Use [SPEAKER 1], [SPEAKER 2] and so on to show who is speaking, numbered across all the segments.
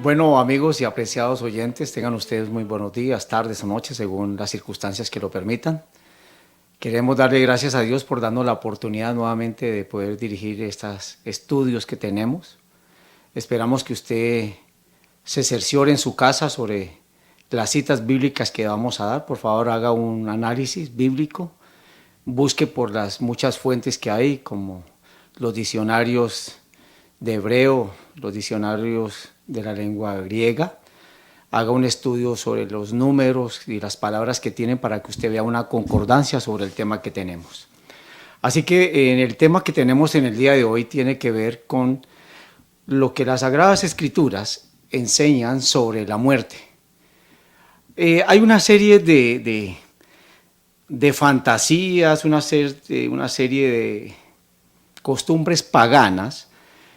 [SPEAKER 1] Bueno, amigos y apreciados oyentes, tengan ustedes muy buenos días, tardes o noches, según las circunstancias que lo permitan. Queremos darle gracias a Dios por darnos la oportunidad nuevamente de poder dirigir estos estudios que tenemos. Esperamos que usted se cerciore en su casa sobre las citas bíblicas que vamos a dar. Por favor, haga un análisis bíblico, busque por las muchas fuentes que hay, como los diccionarios de hebreo, los diccionarios de la lengua griega. Haga un estudio sobre los números y las palabras que tienen para que usted vea una concordancia sobre el tema que tenemos. Así que en el tema que tenemos en el día de hoy tiene que ver con lo que las Sagradas Escrituras enseñan sobre la muerte. Hay una serie de fantasías, una serie de costumbres paganas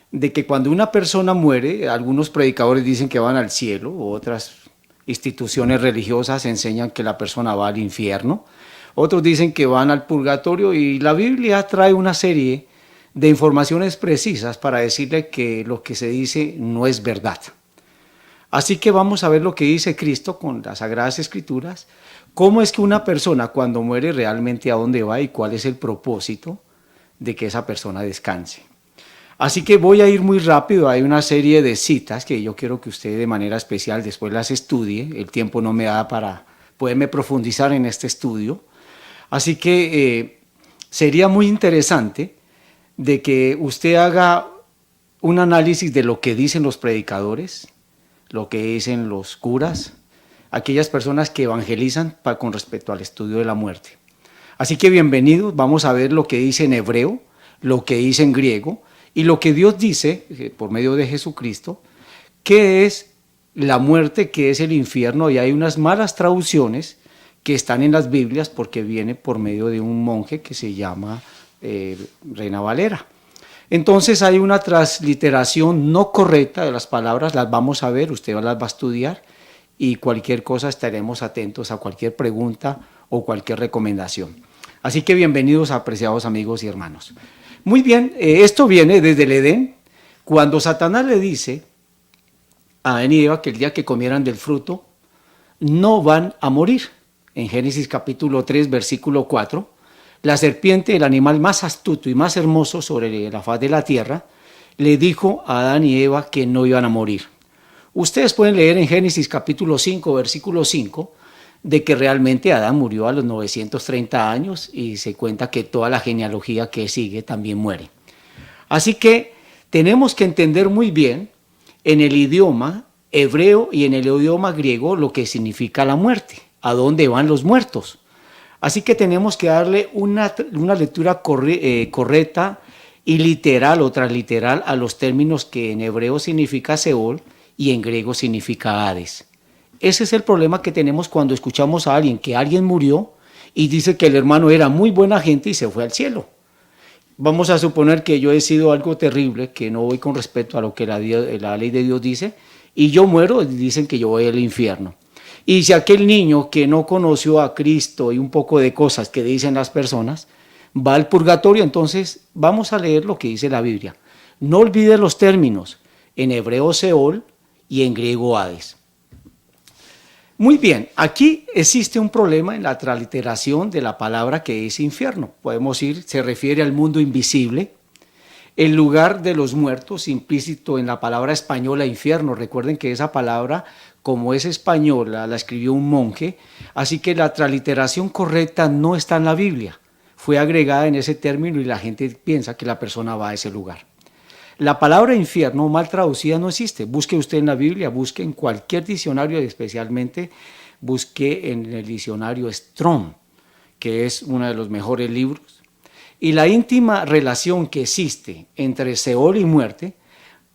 [SPEAKER 1] de que cuando una persona muere, algunos predicadores dicen que van al cielo, otras instituciones religiosas enseñan que la persona va al infierno, otros dicen que van al purgatorio, y la Biblia trae una serie de informaciones precisas para decirle que lo que se dice no es verdad. Así que vamos a ver lo que dice Cristo con las Sagradas Escrituras, cómo es que una persona cuando muere realmente a dónde va y cuál es el propósito de que esa persona descanse. Así que voy a ir muy rápido. Hay una serie de citas que yo quiero que usted de manera especial después las estudie. El tiempo no me da para poderme profundizar en este estudio. Así que sería muy interesante de que usted haga un análisis de lo que dicen los predicadores, lo que dicen los curas, aquellas personas que evangelizan con respecto al estudio de la muerte. Así que bienvenidos, vamos a ver lo que dice en hebreo, lo que dice en griego, y lo que Dios dice, por medio de Jesucristo, qué es la muerte, qué es el infierno. Y hay unas malas traducciones que están en las Biblias porque viene por medio de un monje que se llama Reina Valera. Entonces hay una transliteración no correcta de las palabras, las vamos a ver, usted las va a estudiar, y cualquier cosa estaremos atentos a cualquier pregunta o cualquier recomendación. Así que bienvenidos, apreciados amigos y hermanos. Muy bien, esto viene desde el Edén, cuando Satanás le dice a Adán y Eva que el día que comieran del fruto no van a morir. En Génesis capítulo 3, versículo 4, la serpiente, el animal más astuto y más hermoso sobre la faz de la tierra, le dijo a Adán y Eva que no iban a morir. Ustedes pueden leer en Génesis capítulo 5, versículo 5, de que realmente Adán murió a los 930 años y se cuenta que toda la genealogía que sigue también muere. Así que tenemos que entender muy bien en el idioma hebreo y en el idioma griego lo que significa la muerte, a dónde van los muertos. Así que tenemos que darle una lectura correcta y literal o transliteral a los términos que en hebreo significa Seol y en griego significa Hades. Ese es el problema que tenemos cuando escuchamos a alguien que alguien murió y dice que el hermano era muy buena gente y se fue al cielo. Vamos a suponer que yo he sido algo terrible, que no voy con respeto a lo que la ley de Dios dice, y yo muero, y dicen que yo voy al infierno. Y si aquel niño que no conoció a Cristo y un poco de cosas que dicen las personas, va al purgatorio, entonces vamos a leer lo que dice la Biblia. No olvide los términos, en hebreo Seol y en griego Hades. Muy bien, aquí existe un problema en la transliteración de la palabra que es infierno. Podemos ir, se refiere al mundo invisible, el lugar de los muertos, implícito en la palabra española infierno. Recuerden que esa palabra, como es española, la escribió un monje, así que la transliteración correcta no está en la Biblia. Fue agregada en ese término y la gente piensa que la persona va a ese lugar. La palabra infierno mal traducida no existe. Busque usted en la Biblia, busque en cualquier diccionario, y especialmente busque en el diccionario Strong, que es uno de los mejores libros. Y la íntima relación que existe entre Seol y muerte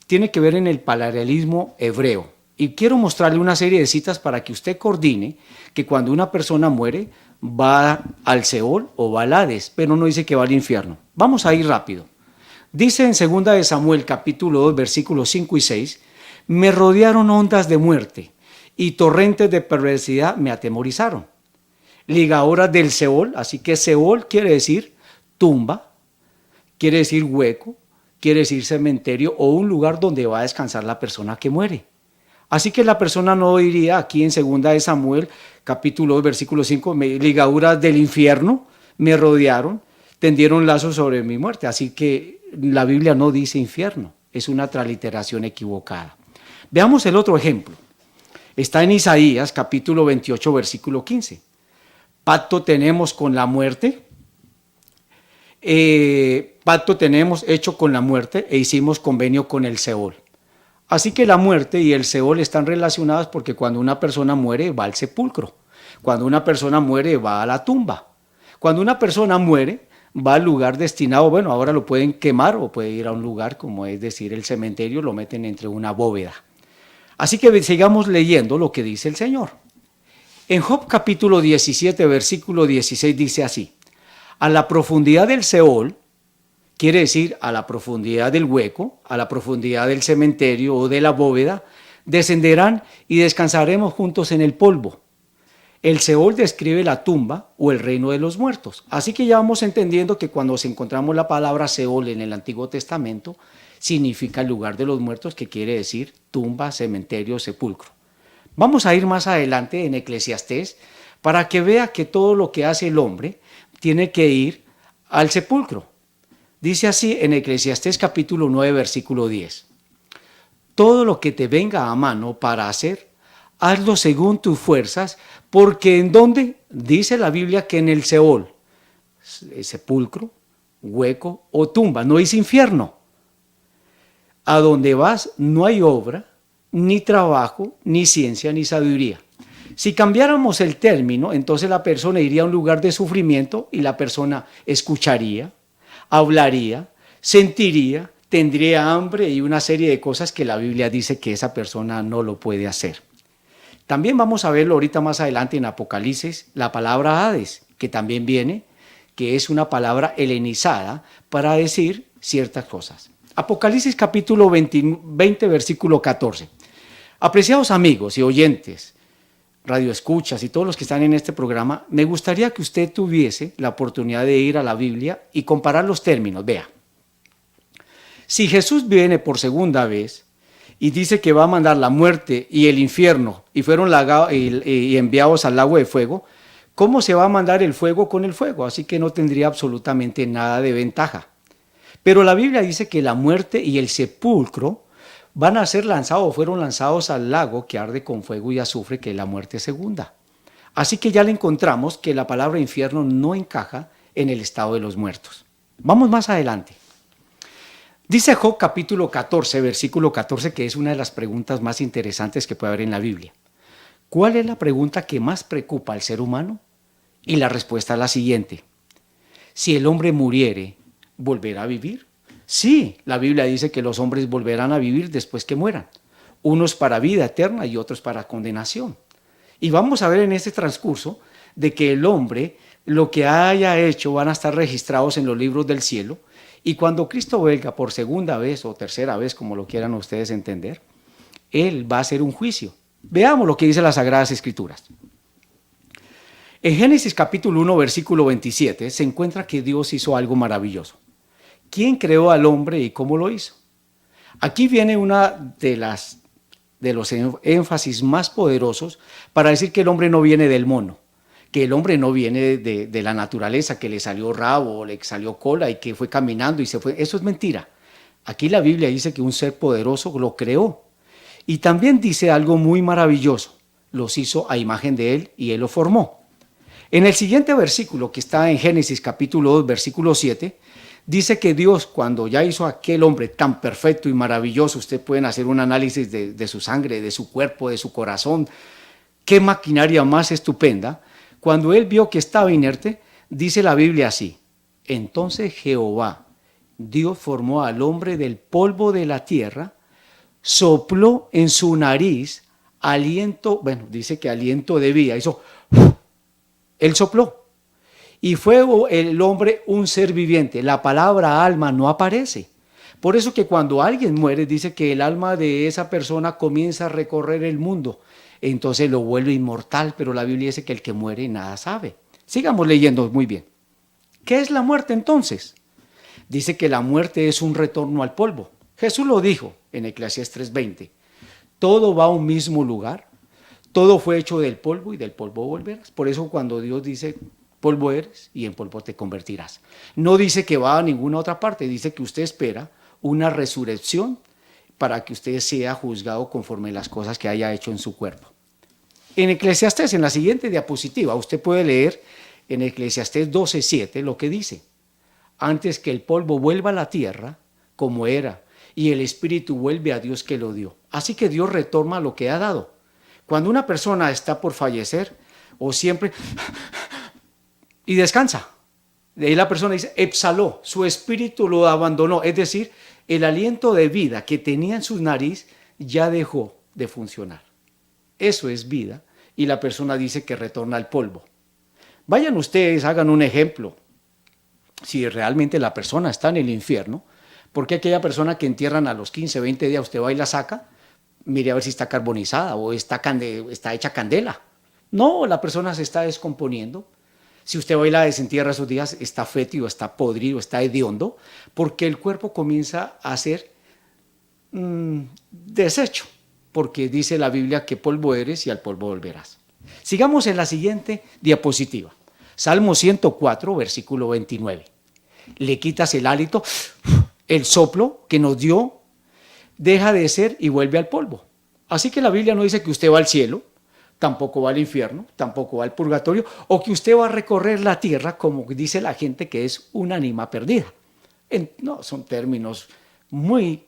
[SPEAKER 1] tiene que ver en el paralelismo hebreo. Y quiero mostrarle una serie de citas para que usted coordine que cuando una persona muere va al Seol o va al Hades, pero no dice que va al infierno. Vamos a ir rápido. Dice en 2 de Samuel capítulo 2 versículos 5 y 6, me rodearon ondas de muerte y torrentes de perversidad me atemorizaron. Ligaduras del Seol, así que Seol quiere decir tumba, quiere decir hueco, quiere decir cementerio o un lugar donde va a descansar la persona que muere. Así que la persona no diría aquí en 2 de Samuel, capítulo 2, versículo 5, ligaduras del infierno me rodearon, tendieron lazos sobre mi muerte. Así que la Biblia no dice infierno, es una transliteración equivocada. Veamos el otro ejemplo. Está en Isaías, capítulo 28, versículo 15. Pacto tenemos con la muerte, pacto tenemos hecho con la muerte e hicimos convenio con el Seol. Así que la muerte y el Seol están relacionadas porque cuando una persona muere va al sepulcro, cuando una persona muere va a la tumba, cuando una persona muere va al lugar destinado, bueno, ahora lo pueden quemar o puede ir a un lugar como es decir el cementerio, lo meten entre una bóveda. Así que sigamos leyendo lo que dice el Señor. En Job capítulo 17, versículo 16 dice así: a la profundidad del Seol, quiere decir a la profundidad del hueco, a la profundidad del cementerio o de la bóveda, descenderán y descansaremos juntos en el polvo. El Seol describe la tumba o el reino de los muertos. Así que ya vamos entendiendo que cuando encontramos la palabra Seol en el Antiguo Testamento, significa el lugar de los muertos, que quiere decir tumba, cementerio, sepulcro. Vamos a ir más adelante en Eclesiastés para que vea que todo lo que hace el hombre tiene que ir al sepulcro. Dice así en Eclesiastés capítulo 9, versículo 10. Todo lo que te venga a mano para hacer, hazlo según tus fuerzas, porque ¿en dónde? Dice la Biblia que en el Seol, sepulcro, hueco o tumba, no es infierno. A donde vas no hay obra, ni trabajo, ni ciencia, ni sabiduría. Si cambiáramos el término, entonces la persona iría a un lugar de sufrimiento y la persona escucharía, hablaría, sentiría, tendría hambre y una serie de cosas que la Biblia dice que esa persona no lo puede hacer. También vamos a verlo ahorita más adelante en Apocalipsis, la palabra Hades, que también viene, que es una palabra helenizada para decir ciertas cosas. Apocalipsis capítulo 20, versículo 14. Apreciados amigos y oyentes, radioescuchas y todos los que están en este programa, me gustaría que usted tuviese la oportunidad de ir a la Biblia y comparar los términos. Vea, si Jesús viene por segunda vez y dice que va a mandar la muerte y el infierno y fueron y enviados al lago de fuego, ¿cómo se va a mandar el fuego con el fuego? Así que no tendría absolutamente nada de ventaja. Pero la Biblia dice que la muerte y el sepulcro van a ser lanzados o fueron lanzados al lago que arde con fuego y azufre, que es la muerte segunda. Así que ya le encontramos que la palabra infierno no encaja en el estado de los muertos. Vamos más adelante. Dice Job capítulo 14, versículo 14, que es una de las preguntas más interesantes que puede haber en la Biblia. ¿Cuál es la pregunta que más preocupa al ser humano? Y la respuesta es la siguiente: si el hombre muriere, ¿volverá a vivir? Sí, la Biblia dice que los hombres volverán a vivir después que mueran, unos para vida eterna y otros para condenación. Y vamos a ver en este transcurso de que el hombre, lo que haya hecho, van a estar registrados en los libros del cielo, y cuando Cristo venga por segunda vez o tercera vez, como lo quieran ustedes entender, Él va a hacer un juicio. Veamos lo que dice las Sagradas Escrituras. En Génesis capítulo 1, versículo 27, se encuentra que Dios hizo algo maravilloso. ¿Quién creó al hombre y cómo lo hizo? Aquí viene una de los énfasis más poderosos para decir que el hombre no viene del mono, que el hombre no viene de la naturaleza, que le salió rabo, le salió cola y que fue caminando y se fue. Eso es mentira. Aquí la Biblia dice que un ser poderoso lo creó. Y también dice algo muy maravilloso: los hizo a imagen de él y él lo formó. En el siguiente versículo, que está en Génesis capítulo 2, versículo 7, dice que Dios, cuando ya hizo a aquel hombre tan perfecto y maravilloso, ustedes pueden hacer un análisis de su sangre, de su cuerpo, de su corazón, qué maquinaria más estupenda. Cuando él vio que estaba inerte, dice la Biblia así: entonces Jehová, Dios, formó al hombre del polvo de la tierra, sopló en su nariz aliento, bueno, dice que aliento de vida, hizo, él sopló. Y fue el hombre un ser viviente. La palabra alma no aparece. Por eso que cuando alguien muere, dice que el alma de esa persona comienza a recorrer el mundo. Entonces lo vuelve inmortal, pero la Biblia dice que el que muere nada sabe. Sigamos leyendo muy bien. ¿Qué es la muerte entonces? Dice que la muerte es un retorno al polvo. Jesús lo dijo en Eclesiastés 3:20. todo va a un mismo lugar, todo fue hecho del polvo y del polvo volverás. Por eso cuando Dios dice, polvo eres y en polvo te convertirás. No dice que va a ninguna otra parte, dice que usted espera una resurrección para que usted sea juzgado conforme a las cosas que haya hecho en su cuerpo. En Eclesiastés, en la siguiente diapositiva, usted puede leer en Eclesiastés 12:7 lo que dice: antes que el polvo vuelva a la tierra como era y el espíritu vuelve a Dios que lo dio. Así que Dios retoma lo que ha dado. Cuando una persona está por fallecer o siempre y descansa, de ahí la persona dice, exhaló, su espíritu lo abandonó, es decir, el aliento de vida que tenía en su nariz ya dejó de funcionar. Eso es vida y la persona dice que retorna al polvo. Vayan ustedes, hagan un ejemplo. Si realmente la persona está en el infierno, ¿por qué aquella persona que entierran a los 15, 20 días usted va y la saca? Mire a ver si está carbonizada o está hecha candela. No, la persona se está descomponiendo. Si usted va y la desentierra esos días, está fétido, está podrido, está hediondo, porque el cuerpo comienza a ser desecho, porque dice la Biblia que polvo eres y al polvo volverás. Sigamos en la siguiente diapositiva. Salmo 104, versículo 29. Le quitas el hálito, el soplo que nos dio deja de ser y vuelve al polvo. Así que la Biblia no dice que usted va al cielo, tampoco va al infierno, tampoco va al purgatorio, o que usted va a recorrer la tierra como dice la gente que es un ánima perdida. No, son términos muy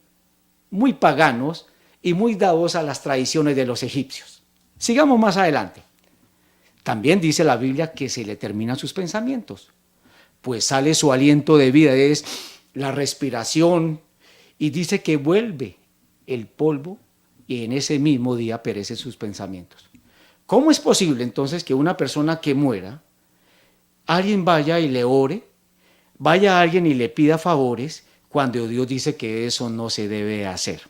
[SPEAKER 1] paganos y muy dados a las tradiciones de los egipcios. Sigamos más adelante. También dice la Biblia que se le terminan sus pensamientos, pues sale su aliento de vida, es la respiración, y dice que vuelve el polvo y en ese mismo día perecen sus pensamientos. ¿Cómo es posible entonces que una persona que muera, alguien vaya y le ore, vaya a alguien y le pida favores, cuando Dios dice que eso no se debe hacer?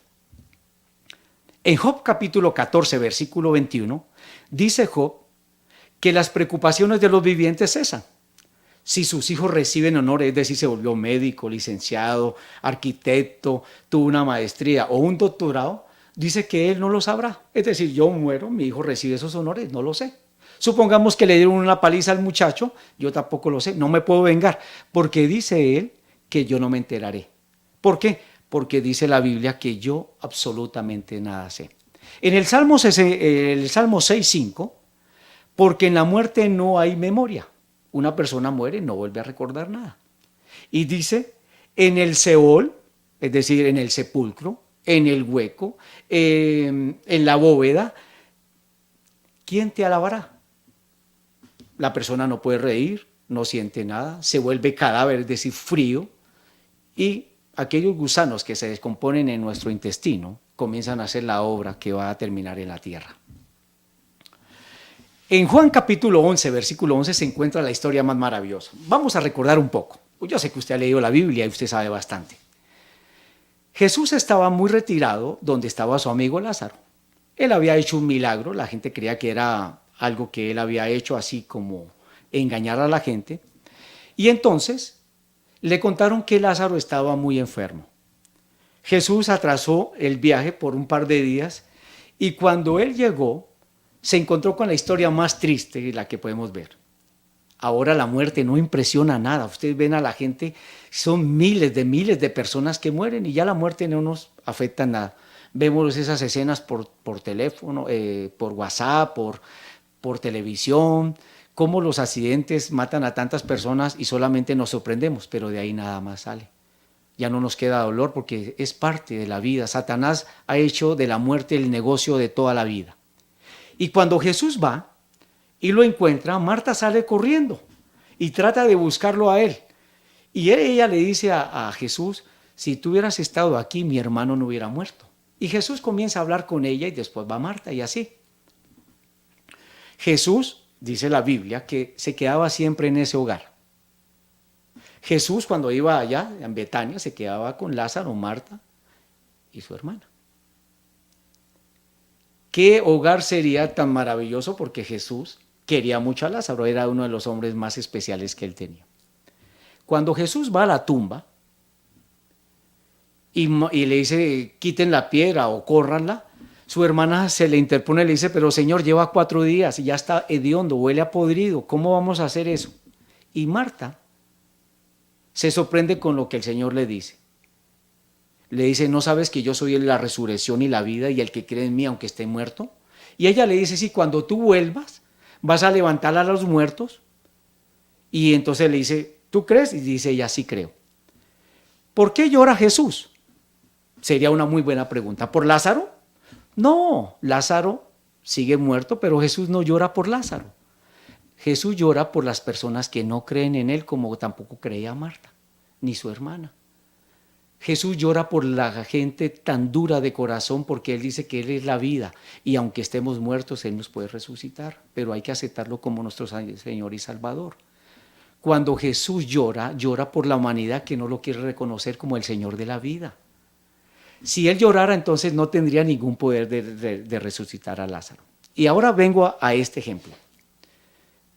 [SPEAKER 1] En Job capítulo 14, versículo 21, dice Job que las preocupaciones de los vivientes cesan. Si sus hijos reciben honores, es decir, se volvió médico, licenciado, arquitecto, tuvo una maestría o un doctorado, dice que él no lo sabrá. Es decir, yo muero, mi hijo recibe esos honores, no lo sé. Supongamos que le dieron una paliza al muchacho, yo tampoco lo sé, no me puedo vengar, porque dice él que yo no me enteraré. ¿Por qué? Porque dice la Biblia que yo absolutamente nada sé. En el Salmo 6:5, porque en la muerte no hay memoria. Una persona muere y no vuelve a recordar nada. Y dice, en el Seol, es decir, en el sepulcro, en el hueco, en la bóveda, ¿quién te alabará? La persona no puede reír, no siente nada, se vuelve cadáver, es decir, frío, y aquellos gusanos que se descomponen en nuestro intestino comienzan a hacer la obra que va a terminar en la tierra. En Juan capítulo 11, versículo 11 se encuentra la historia más maravillosa. Vamos a recordar un poco. Yo sé que usted ha leído la Biblia y usted sabe bastante. Jesús estaba muy retirado donde estaba su amigo Lázaro. Él había hecho un milagro, la gente creía que era algo que él había hecho así como engañar a la gente. Y entonces le contaron que Lázaro estaba muy enfermo. Jesús atrasó el viaje por un par de días y cuando él llegó, se encontró con la historia más triste de la que podemos ver. Ahora la muerte no impresiona nada. Ustedes ven a la gente, son miles de personas que mueren y ya la muerte no nos afecta nada. Vemos esas escenas por teléfono, por WhatsApp, por televisión, cómo los accidentes matan a tantas personas y solamente nos sorprendemos, pero de ahí nada más sale. Ya no nos queda dolor porque es parte de la vida. Satanás ha hecho de la muerte el negocio de toda la vida. Y cuando Jesús va y lo encuentra, Marta sale corriendo y trata de buscarlo a él. Y ella le dice a Jesús, si tú hubieras estado aquí, mi hermano no hubiera muerto. Y Jesús comienza a hablar con ella y después va Marta y así. Jesús, dice la Biblia, que se quedaba siempre en ese hogar. Jesús cuando iba allá, en Betania, se quedaba con Lázaro, Marta y su hermana. ¿Qué hogar sería tan maravilloso? Porque Jesús quería mucho a Lázaro, era uno de los hombres más especiales que él tenía. Cuando Jesús va a la tumba y le dice, quiten la piedra o córranla, Su hermana se le interpone y le dice, pero Señor, lleva 4 días y ya está hediondo, huele a podrido, ¿cómo vamos a hacer eso? Y Marta se sorprende con lo que el Señor le dice. Le dice, ¿no sabes que yo soy la resurrección y la vida y el que cree en mí aunque esté muerto? Y ella le dice, sí, cuando tú vuelvas vas a levantar a los muertos. Y entonces le dice, ¿tú crees? Y dice ella, sí creo. ¿Por qué llora Jesús? Sería una muy buena pregunta. ¿Por Lázaro? No, Lázaro sigue muerto, pero Jesús no llora por Lázaro. Jesús llora por las personas que no creen en él, como tampoco creía Marta, ni su hermana. Jesús llora por la gente tan dura de corazón porque Él dice que Él es la vida y aunque estemos muertos, Él nos puede resucitar, pero hay que aceptarlo como nuestro Señor y Salvador. Cuando Jesús llora, llora por la humanidad que no lo quiere reconocer como el Señor de la vida. Si Él llorara, entonces no tendría ningún poder de resucitar a Lázaro. Y ahora vengo a este ejemplo.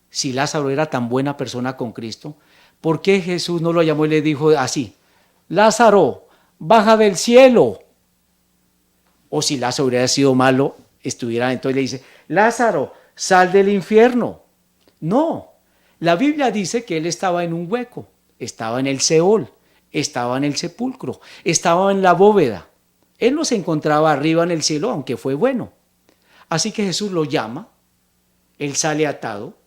[SPEAKER 1] Si Lázaro era tan buena persona con Cristo, ¿por qué Jesús no lo llamó y le dijo así? Lázaro, baja del cielo. O si Lázaro hubiera sido malo, estuviera, entonces le dice, Lázaro, sal del infierno. No, la Biblia dice que él estaba en un hueco, estaba en el Seol, estaba en el sepulcro, estaba en la bóveda. Él no se encontraba arriba en el cielo, aunque fue bueno. Así que Jesús lo llama, él sale atado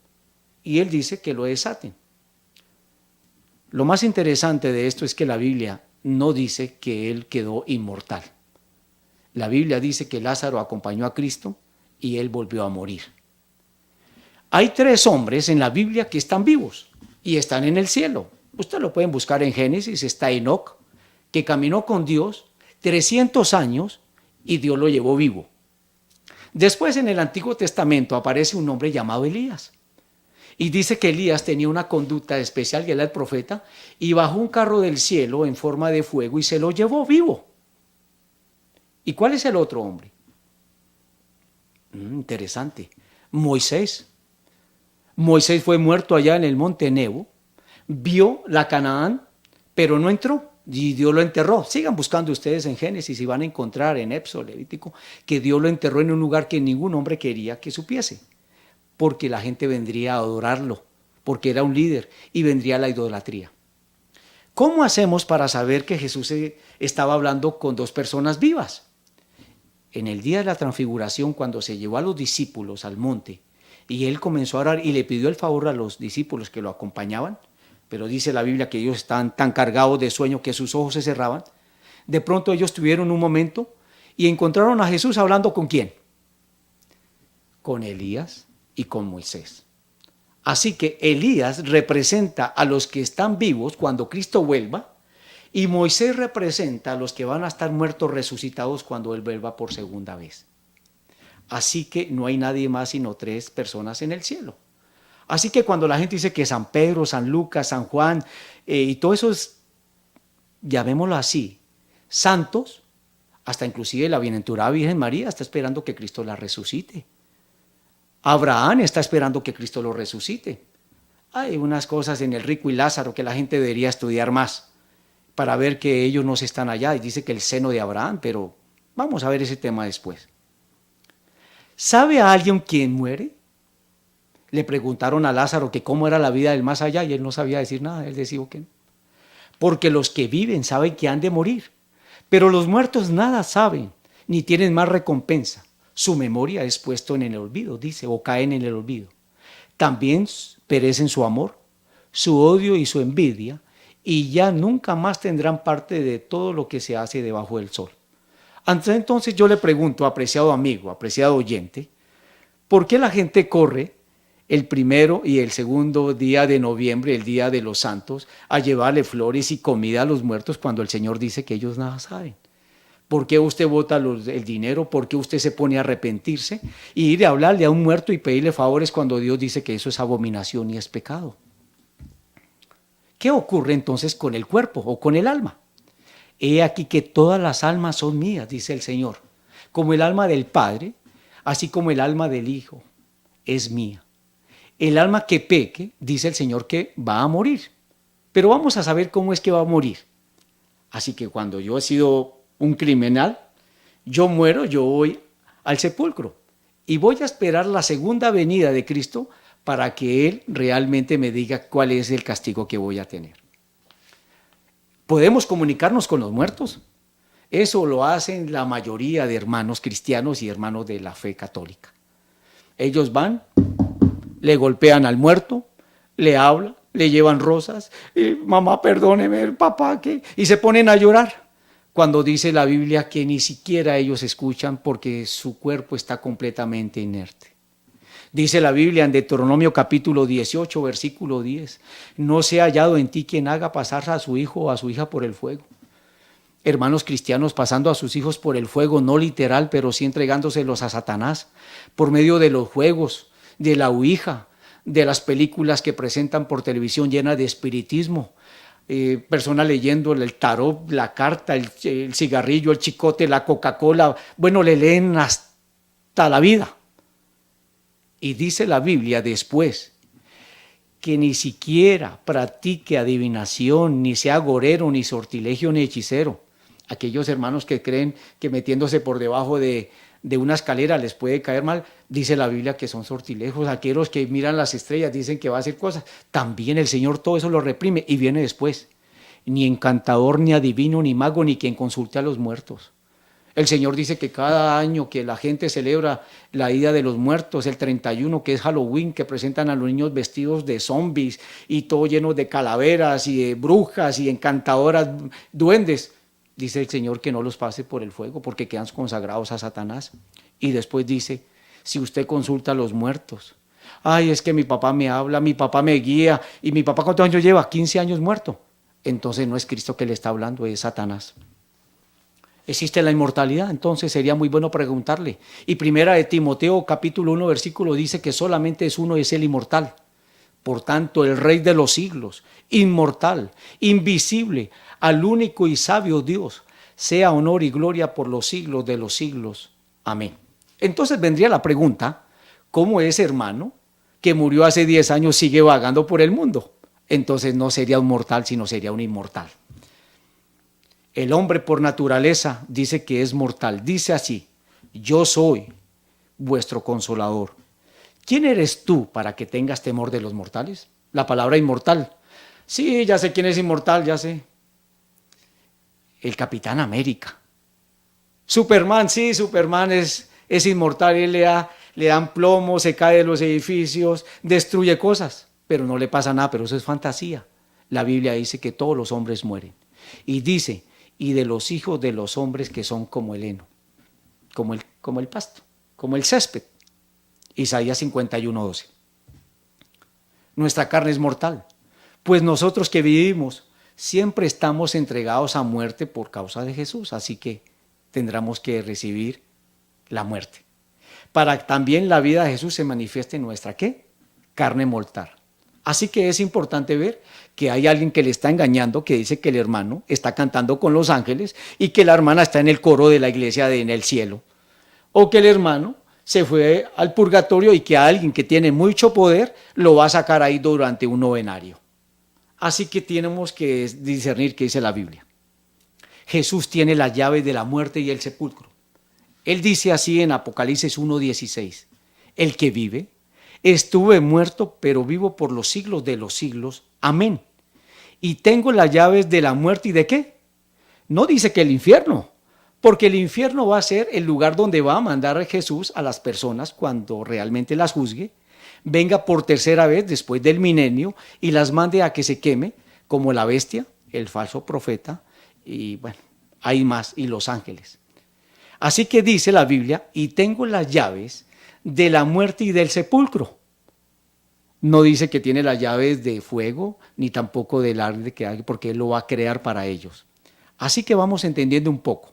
[SPEAKER 1] y él dice que lo desaten. Lo más interesante de esto es que la Biblia no dice que él quedó inmortal. La Biblia dice que Lázaro acompañó a Cristo y él volvió a morir. Hay 3 hombres en la Biblia que están vivos y están en el cielo. Ustedes lo pueden buscar en Génesis, está Enoc, que caminó con Dios 300 años y Dios lo llevó vivo. Después en el Antiguo Testamento aparece un hombre llamado Elías. Y dice que Elías tenía una conducta especial, que era el profeta, y bajó un carro del cielo en forma de fuego y se lo llevó vivo. ¿Y cuál es el otro hombre? Interesante. Moisés. Moisés fue muerto allá en el monte Nebo, vio la Canaán, pero no entró y Dios lo enterró. Sigan buscando ustedes en Génesis y van a encontrar en Éxodo, Levítico, que Dios lo enterró en un lugar que ningún hombre quería que supiese. Porque la gente vendría a adorarlo, porque era un líder y vendría la idolatría. ¿Cómo hacemos para saber que Jesús estaba hablando con 2 personas vivas? En el día de la transfiguración, cuando se llevó a los discípulos al monte y él comenzó a orar y le pidió el favor a los discípulos que lo acompañaban, pero dice la Biblia que ellos estaban tan cargados de sueño que sus ojos se cerraban, de pronto ellos tuvieron un momento y encontraron a Jesús hablando ¿con quién? Con Elías y con Moisés. Así que Elías representa a los que están vivos cuando Cristo vuelva y Moisés representa a los que van a estar muertos resucitados cuando Él vuelva por segunda vez. Así que no hay nadie más sino 3 personas en el cielo. Así que cuando la gente dice que San Pedro, San Lucas, San Juan y todo eso es, llamémoslo así, santos, hasta inclusive la bienaventurada Virgen María está esperando que Cristo la resucite. Abraham está esperando que Cristo lo resucite. Hay unas cosas en el rico y Lázaro que la gente debería estudiar más para ver que ellos no están allá. Y dice que el seno de Abraham, pero vamos a ver ese tema después. ¿Sabe a alguien quién muere? Le preguntaron a Lázaro que cómo era la vida del más allá y él no sabía decir nada. Él decía que no. Porque los que viven saben que han de morir, pero los muertos nada saben, ni tienen más recompensa. Su memoria es puesta en el olvido, dice, o caen en el olvido. También perecen su amor, su odio y su envidia, y ya nunca más tendrán parte de todo lo que se hace debajo del sol. Entonces yo le pregunto, apreciado amigo, apreciado oyente, ¿por qué la gente corre el 1 y el 2 día de noviembre, el día de los santos, a llevarle flores y comida a los muertos cuando el Señor dice que ellos nada saben? ¿Por qué usted bota el dinero? ¿Por qué usted se pone a arrepentirse y ir a hablarle a un muerto y pedirle favores cuando Dios dice que eso es abominación y es pecado? ¿Qué ocurre entonces con el cuerpo o con el alma? He aquí que todas las almas son mías, dice el Señor, como el alma del Padre, así como el alma del Hijo, es mía. El alma que peque, dice el Señor, que va a morir. Pero vamos a saber cómo es que va a morir. Así que cuando yo he sido un criminal, yo muero, yo voy al sepulcro y voy a esperar la segunda venida de Cristo para que Él realmente me diga cuál es el castigo que voy a tener. ¿Podemos comunicarnos con los muertos? Eso lo hacen la mayoría de hermanos cristianos y hermanos de la fe católica. Ellos van, le golpean al muerto, le hablan, le llevan rosas, y, mamá, perdóneme, papá, ¿qué? Y se ponen a llorar, cuando dice la Biblia que ni siquiera ellos escuchan porque su cuerpo está completamente inerte. Dice la Biblia en Deuteronomio capítulo 18, versículo 10, no se ha hallado en ti quien haga pasar a su hijo o a su hija por el fuego. Hermanos cristianos pasando a sus hijos por el fuego, no literal, pero sí entregándoselos a Satanás, por medio de los juegos, de la ouija, de las películas que presentan por televisión llenas de espiritismo, personas leyendo el tarot, la carta, el cigarrillo, el chicote, la Coca-Cola, bueno, le leen hasta la vida. Y dice la Biblia después que ni siquiera practique adivinación, ni sea agorero, ni sortilegio, ni hechicero. Aquellos hermanos que creen que metiéndose por debajo de una escalera les puede caer mal, dice la Biblia que son sortilegios. Aquellos que miran las estrellas dicen que va a hacer cosas. También el Señor todo eso lo reprime y viene después. Ni encantador, ni adivino, ni mago, ni quien consulte a los muertos. El Señor dice que cada año que la gente celebra la ida de los muertos, el 31, que es Halloween, que presentan a los niños vestidos de zombies y todo lleno de calaveras y de brujas y encantadoras, duendes, dice el Señor que no los pase por el fuego porque quedan consagrados a Satanás. Y después dice, si usted consulta a los muertos, ay, es que mi papá me habla, mi papá me guía, y mi papá ¿cuántos años lleva? 15 años muerto. Entonces no es Cristo que le está hablando, es Satanás. ¿Existe la inmortalidad? Entonces sería muy bueno preguntarle. Y primera de Timoteo capítulo 1 versículo dice que solamente es uno, es el inmortal. Por tanto, el Rey de los siglos, inmortal, invisible, al único y sabio Dios, sea honor y gloria por los siglos de los siglos. Amén. Entonces vendría la pregunta, ¿cómo ese hermano que murió hace 10 años sigue vagando por el mundo? Entonces no sería un mortal, sino sería un inmortal. El hombre por naturaleza dice que es mortal. Dice así, yo soy vuestro consolador. ¿Quién eres tú para que tengas temor de los mortales? La palabra inmortal. Sí, ya sé quién es inmortal, ya sé. El Capitán América. Superman, sí, Superman es inmortal. Él le dan plomo, se cae de los edificios, destruye cosas, pero no le pasa nada, pero eso es fantasía. La Biblia dice que todos los hombres mueren. Y dice, y de los hijos de los hombres que son como el heno, como el pasto, como el césped. Isaías 51:12. Nuestra carne es mortal, pues nosotros que vivimos siempre estamos entregados a muerte por causa de Jesús, así que tendremos que recibir la muerte. Para también la vida de Jesús se manifieste en nuestra ¿qué? Carne mortal. Así que es importante ver que hay alguien que le está engañando, que dice que el hermano está cantando con los ángeles y que la hermana está en el coro de la iglesia en el cielo. O que el hermano se fue al purgatorio y que alguien que tiene mucho poder lo va a sacar ahí durante un novenario. Así que tenemos que discernir qué dice la Biblia. Jesús tiene las llaves de la muerte y el sepulcro. Él dice así en Apocalipsis 1:16, el que vive, estuve muerto, pero vivo por los siglos de los siglos. Amén. Y tengo las llaves de la muerte y ¿de qué? No dice que el infierno, porque el infierno va a ser el lugar donde va a mandar Jesús a las personas cuando realmente las juzgue, venga por tercera vez después del milenio y las mande a que se queme, como la bestia, el falso profeta, y bueno, hay más, y los ángeles. Así que dice la Biblia, y tengo las llaves de la muerte y del sepulcro. No dice que tiene las llaves de fuego, ni tampoco del arde que hay, porque Él lo va a crear para ellos. Así que vamos entendiendo un poco.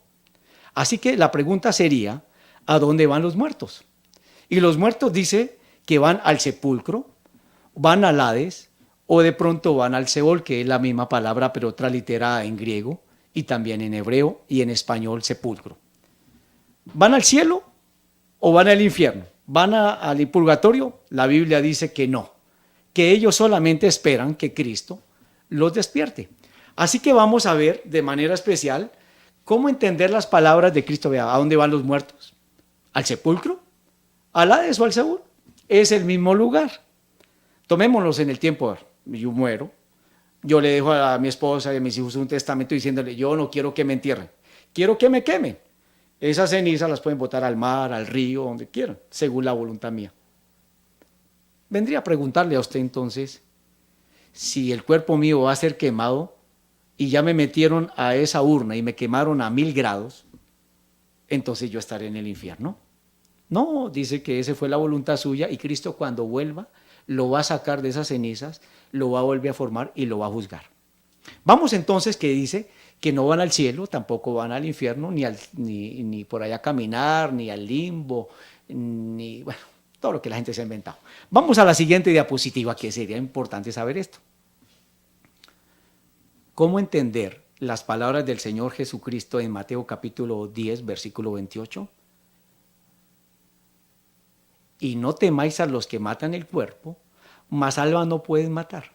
[SPEAKER 1] Así que la pregunta sería, ¿a dónde van los muertos? Y los muertos dice que van al sepulcro, van al Hades, o de pronto van al Seol, que es la misma palabra, pero transliterada en griego, y también en hebreo y en español, sepulcro. ¿Van al cielo o van al infierno? ¿Van al purgatorio? La Biblia dice que no, que ellos solamente esperan que Cristo los despierte. Así que vamos a ver de manera especial cómo entender las palabras de Cristo. Vea, ¿a dónde van los muertos? ¿Al sepulcro? ¿Al Hades o al Seúl? Es el mismo lugar. Tomémoslos en el tiempo, yo muero, yo le dejo a mi esposa y a mis hijos un testamento diciéndole, yo no quiero que me entierren, quiero que me quemen. Esas cenizas las pueden botar al mar, al río, donde quieran, según la voluntad mía. Vendría a preguntarle a usted entonces, si el cuerpo mío va a ser quemado y ya me metieron a esa urna y me quemaron a 1000 grados, entonces yo estaré en el infierno. No, dice que esa fue la voluntad suya y Cristo cuando vuelva lo va a sacar de esas cenizas, lo va a volver a formar y lo va a juzgar. Vamos entonces que dice que no van al cielo, tampoco van al infierno, ni por allá a caminar, ni al limbo, ni bueno, todo lo que la gente se ha inventado. Vamos a la siguiente diapositiva, que sería importante saber esto. ¿Cómo entender las palabras del Señor Jesucristo en Mateo capítulo 10, versículo 28? Y no temáis a los que matan el cuerpo, mas alma no pueden matar.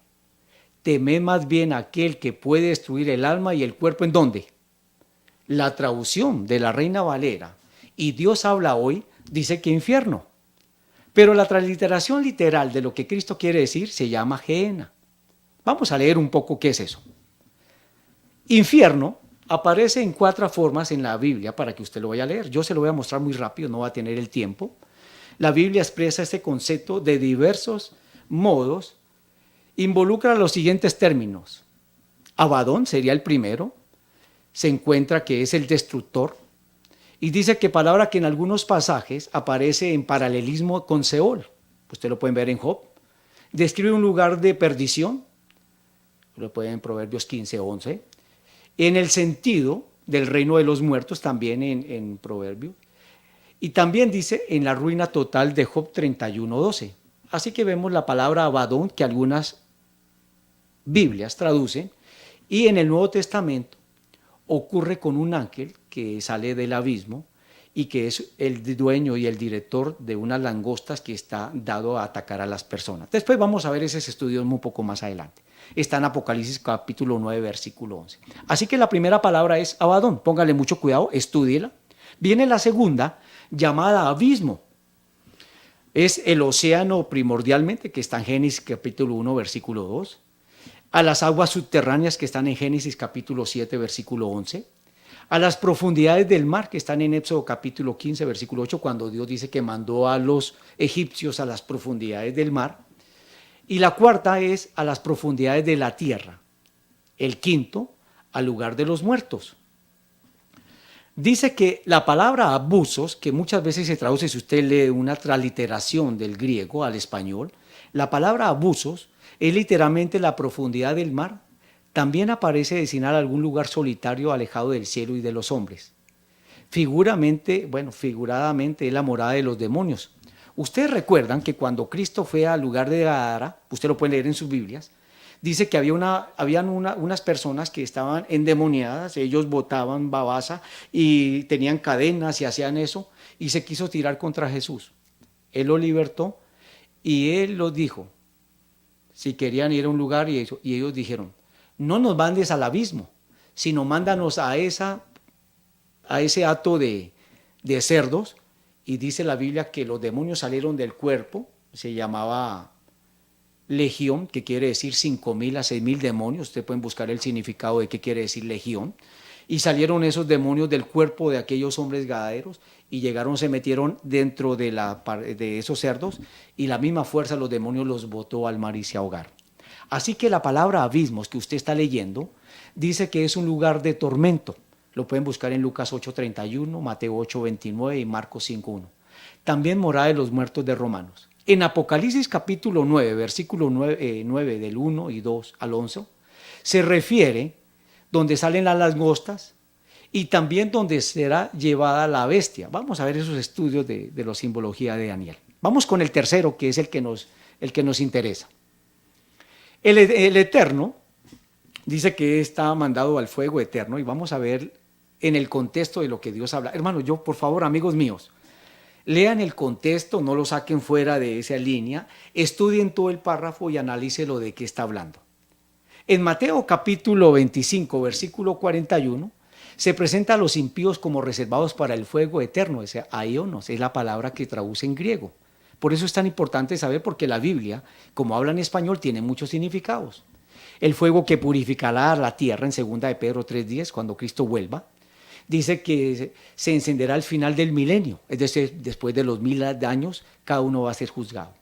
[SPEAKER 1] Temed más bien a aquel que puede destruir el alma y el cuerpo. ¿En dónde? La traducción de la Reina Valera, y Dios habla hoy, dice que infierno. Pero la transliteración literal de lo que Cristo quiere decir se llama Gehenna. Vamos a leer un poco qué es eso. Infierno aparece en 4 formas en la Biblia para que usted lo vaya a leer. Yo se lo voy a mostrar muy rápido, no va a tener el tiempo. La Biblia expresa este concepto de diversos modos, involucra los siguientes términos. Abadón sería el primero, se encuentra que es el destructor, y dice que palabra que en algunos pasajes aparece en paralelismo con Seol, usted lo pueden ver en Job, describe un lugar de perdición, lo pueden en Proverbios 15:11, en el sentido del reino de los muertos, también en Proverbios, y también dice en la ruina total de Job 31:12. Así que vemos la palabra Abadón que algunas Biblias traducen, y en el Nuevo Testamento ocurre con un ángel que sale del abismo y que es el dueño y el director de unas langostas que está dado a atacar a las personas. Después vamos a ver esos estudios un poco más adelante. Está en Apocalipsis capítulo 9, versículo 11. Así que la primera palabra es Abadón, póngale mucho cuidado, estúdiela. Viene la segunda, llamada abismo. Es el océano primordialmente, que está en Génesis capítulo 1, versículo 2. A las aguas subterráneas que están en Génesis capítulo 7, versículo 11. A las profundidades del mar que están en Éxodo capítulo 15, versículo 8, cuando Dios dice que mandó a los egipcios a las profundidades del mar. Y la cuarta es a las profundidades de la tierra. El quinto, al lugar de los muertos. Dice que la palabra abusos, que muchas veces se traduce, si usted lee una transliteración del griego al español, la palabra abusos es literalmente la profundidad del mar. También aparece designada algún lugar solitario alejado del cielo y de los hombres. Figuradamente es la morada de los demonios. Ustedes recuerdan que cuando Cristo fue al lugar de Gadara, usted lo puede leer en sus Biblias, dice que habían unas personas que estaban endemoniadas, ellos botaban babasa y tenían cadenas y hacían eso, y se quiso tirar contra Jesús. Él lo libertó y él los dijo, si querían ir a un lugar, y ellos dijeron, no nos mandes al abismo, sino mándanos a ese hato de cerdos. Y dice la Biblia que los demonios salieron del cuerpo, se llamaba legión, que quiere decir 5,000 a 6,000 demonios. Ustedes pueden buscar el significado de qué quiere decir legión. Y salieron esos demonios del cuerpo de aquellos hombres gadaderos y llegaron, se metieron dentro de esos cerdos, y la misma fuerza los demonios los botó al mar y se ahogaron. Así que la palabra abismos que usted está leyendo dice que es un lugar de tormento. Lo pueden buscar en Lucas 8:31, Mateo 8:29 y Marcos 5:1. También morada de los muertos de Romanos. En Apocalipsis capítulo 9, versículo 9 del 1 y 2 al 11, se refiere donde salen las langostas y también donde será llevada la bestia. Vamos a ver esos estudios de la simbología de Daniel. Vamos con el tercero, que es el que nos interesa. El Eterno dice que está mandado al fuego eterno, y vamos a ver en el contexto de lo que Dios habla. Hermanos, por favor, amigos míos, lean el contexto, no lo saquen fuera de esa línea, estudien todo el párrafo y analícelo de qué está hablando. En Mateo capítulo 25, versículo 41, Se presenta a los impíos como reservados para el fuego eterno, o sea, aionos, es la palabra que traduce en griego. Por eso es tan importante saber, porque la Biblia, como habla en español, tiene muchos significados. El fuego que purificará la tierra en 2 de Pedro 3:10, cuando Cristo vuelva, dice que se encenderá al final del milenio, es decir, después de los 1000 años, cada uno va a ser juzgado.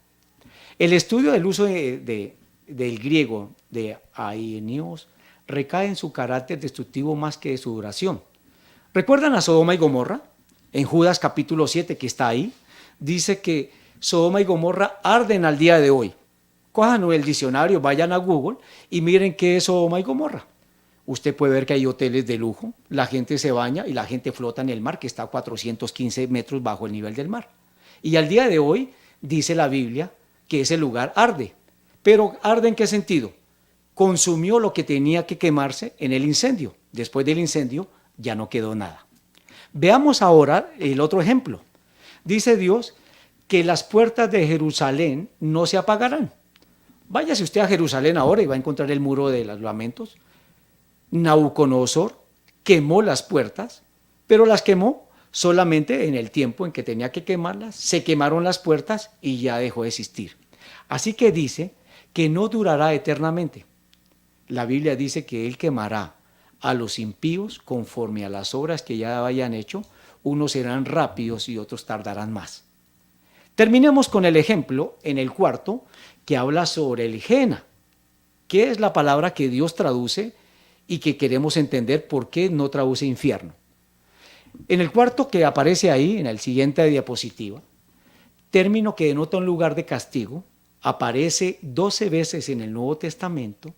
[SPEAKER 1] El estudio del uso del griego de aionios recae en su carácter destructivo más que de su duración. ¿Recuerdan a Sodoma y Gomorra? En Judas capítulo 7, que está ahí, dice que Sodoma y Gomorra arden al día de hoy. Cojan el diccionario, vayan a Google y miren qué es Sodoma y Gomorra. Usted puede ver que hay hoteles de lujo, la gente se baña y la gente flota en el mar, que está a 415 metros bajo el nivel del mar. Y al día de hoy, dice la Biblia, que ese lugar arde. ¿Pero arde en qué sentido? Consumió lo que tenía que quemarse en el incendio. Después del incendio ya no quedó nada. Veamos ahora el otro ejemplo. Dice Dios que las puertas de Jerusalén no se apagarán. Váyase usted a Jerusalén ahora y va a encontrar el muro de los lamentos. Nabucodonosor quemó las puertas, pero las quemó solamente en el tiempo en que tenía que quemarlas. Se quemaron las puertas y ya dejó de existir. Así que dice que no durará eternamente. La Biblia dice que Él quemará a los impíos conforme a las obras que ya hayan hecho. Unos serán rápidos y otros tardarán más. Terminemos con el ejemplo en el cuarto, que habla sobre el Gehenna, que es la palabra que Dios traduce y que queremos entender por qué no traduce infierno. En el cuarto, que aparece ahí, en el siguiente diapositiva, término que denota un lugar de castigo, aparece 12 veces en el Nuevo Testamento.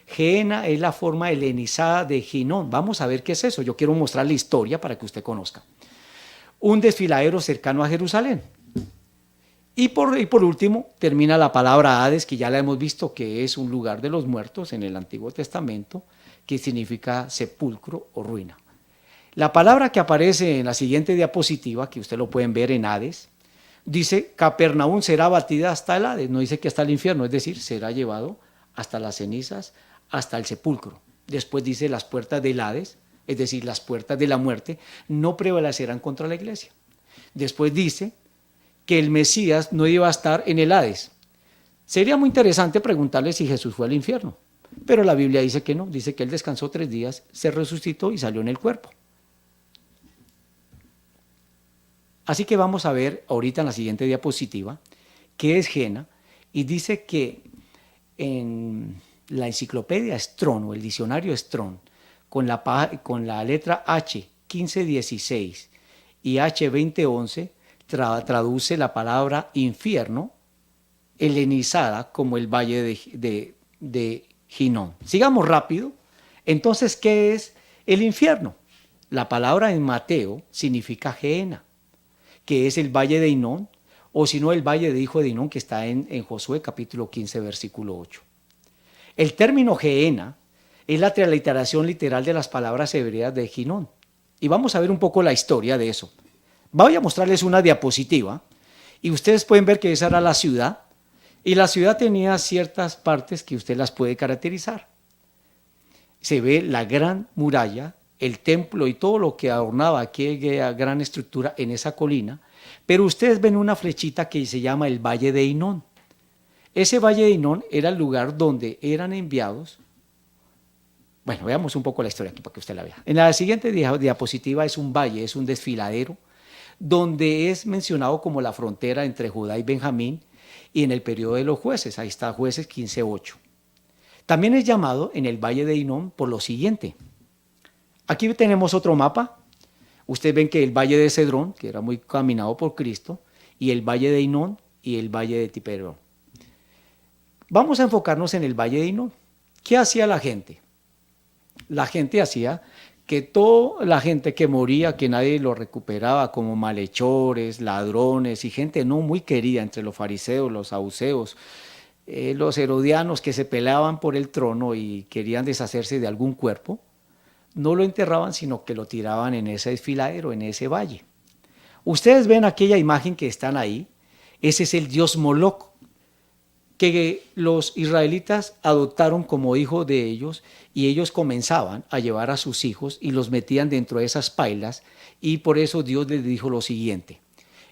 [SPEAKER 1] Gehenna es la forma helenizada de Ginón. Vamos a ver qué es eso. Yo quiero mostrar la historia para que usted conozca. Un desfiladero cercano a Jerusalén. Y por último, termina la palabra Hades, que ya la hemos visto, que es un lugar de los muertos en el Antiguo Testamento, que significa sepulcro o ruina. La palabra que aparece en la siguiente diapositiva, que usted lo pueden ver en Hades, dice: Capernaum será batida hasta el Hades, no dice que hasta el infierno, es decir, será llevado hasta las cenizas, hasta el sepulcro. Después dice: las puertas del Hades, es decir, las puertas de la muerte, no prevalecerán contra la iglesia. Después dice que el Mesías no iba a estar en el Hades. Sería muy interesante preguntarle si Jesús fue al infierno, pero la Biblia dice que no, dice que Él descansó 3 días, se resucitó y salió en el cuerpo. Así que vamos a ver ahorita en la siguiente diapositiva qué es Gehenna, y dice que en la enciclopedia Strong o el diccionario Strong, con la letra H 1516 y H 2011, traduce la palabra infierno helenizada como el valle de Ginón. Sigamos rápido. Entonces, ¿qué es el infierno? La palabra en Mateo significa Gehenna, que es el valle de Hinón, o si no, el valle de hijo de Hinón, que está en Josué capítulo 15, versículo 8. El término Gehenna es la transliteración literal de las palabras hebreas de Ginón. Y vamos a ver un poco la historia de eso. Voy a mostrarles una diapositiva y ustedes pueden ver que esa era la ciudad, y la ciudad tenía ciertas partes que usted las puede caracterizar. Se ve la gran muralla, el templo y todo lo que adornaba aquella gran estructura en esa colina, pero ustedes ven una flechita que se llama el Valle de Hinón. Ese Valle de Hinón era el lugar donde eran enviados. Bueno, veamos un poco la historia aquí para que usted la vea. En la siguiente diapositiva es un valle, es un desfiladero, donde es mencionado como la frontera entre Judá y Benjamín, y en el periodo de los jueces, ahí está Jueces 15:8. También es llamado en el Valle de Hinón por lo siguiente. Aquí tenemos otro mapa. Ustedes ven que el Valle de Cedrón, que era muy caminado por Cristo, y el Valle de Hinón y el Valle de Tiperón. Vamos a enfocarnos en el Valle de Hinón. ¿Qué hacía la gente? La gente hacía que toda la gente que moría, que nadie lo recuperaba, como malhechores, ladrones y gente no muy querida entre los fariseos, los saduceos, los herodianos que se peleaban por el trono y querían deshacerse de algún cuerpo, no lo enterraban, sino que lo tiraban en ese desfiladero, en ese valle. Ustedes ven aquella imagen que están ahí, ese es el dios Moloch. que los israelitas adoptaron como hijo de ellos y ellos comenzaban a llevar a sus hijos y los metían dentro de esas pailas y por eso Dios les dijo lo siguiente: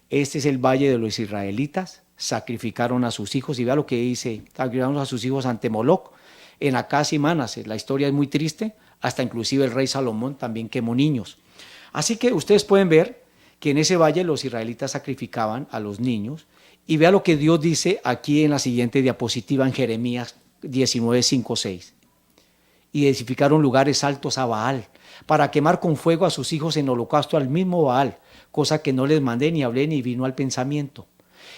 [SPEAKER 1] este es el valle de los israelitas, sacrificaron a sus hijos y vea lo que dice, sacrificaron a sus hijos ante Moloc, en Acaz y Manases. La historia es muy triste, hasta inclusive el rey Salomón también quemó niños. Así que ustedes pueden ver que en ese valle los israelitas sacrificaban a los niños. Y vea lo que Dios dice aquí en la siguiente diapositiva en Jeremías 19, 5, 6. Y edificaron lugares altos a Baal, para quemar con fuego a sus hijos en holocausto al mismo Baal, cosa que no les mandé ni hablé ni vino al pensamiento.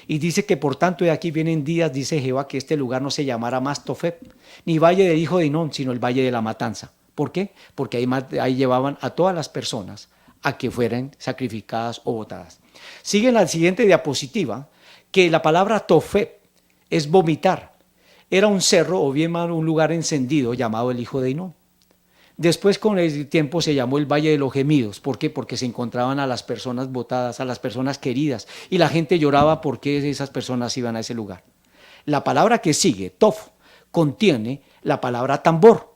[SPEAKER 1] Y dice que por tanto de aquí vienen días, dice Jehová, que este lugar no se llamará más Tofet, ni valle del hijo de Hinón, sino el valle de la matanza. ¿Por qué? Porque ahí llevaban a todas las personas a que fueran sacrificadas o botadas. Sigue en la siguiente diapositiva que la palabra Tofet es vomitar. Era un cerro o bien un lugar encendido llamado el hijo de Hinón. Después con el tiempo se llamó el Valle de los Gemidos. ¿Por qué? Porque se encontraban a las personas botadas, a las personas queridas, y la gente lloraba porque esas personas iban a ese lugar. La palabra que sigue, Tof, contiene la palabra tambor.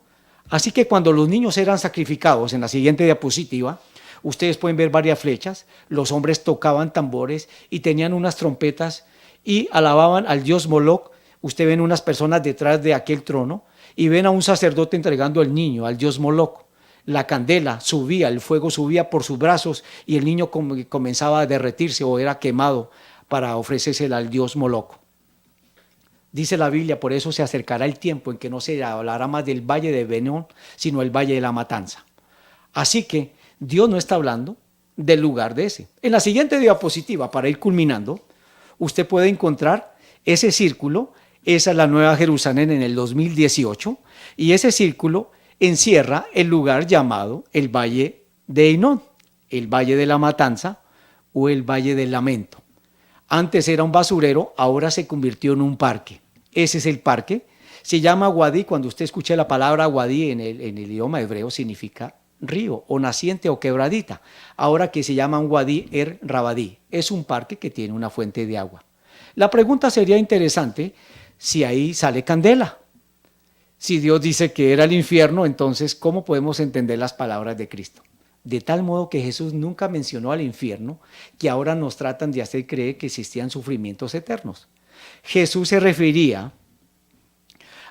[SPEAKER 1] Así que cuando los niños eran sacrificados, en la siguiente diapositiva, ustedes pueden ver varias flechas, los hombres tocaban tambores y tenían unas trompetas y alababan al dios Moloc. Usted ven unas personas detrás de aquel trono y ven a un sacerdote entregando al niño, al dios Moloc. La candela subía, el fuego subía por sus brazos y el niño comenzaba a derretirse o era quemado para ofrecérsela al dios Moloc. Dice la Biblia, por eso se acercará el tiempo en que no se hablará más del valle de Benón, sino el valle de la matanza. Así que Dios no está hablando del lugar de ese. En la siguiente diapositiva, para ir culminando, usted puede encontrar ese círculo. Esa es la Nueva Jerusalén en el 2018 y ese círculo encierra el lugar llamado el Valle de Hinón, el Valle de la Matanza o el Valle del Lamento. Antes era un basurero, ahora se convirtió en un parque. Ese es el parque. Se llama Wadí. Cuando usted escuche la palabra Wadí en el idioma hebreo significa río o naciente o quebradita. Ahora que se llama Wadí Rabadí. Es un parque que tiene una fuente de agua. La pregunta sería interesante si ahí sale candela. Si Dios dice que era el infierno, entonces ¿cómo podemos entender las palabras de Cristo? De tal modo que Jesús nunca mencionó al infierno, que ahora nos tratan de hacer creer que existían sufrimientos eternos. Jesús se refería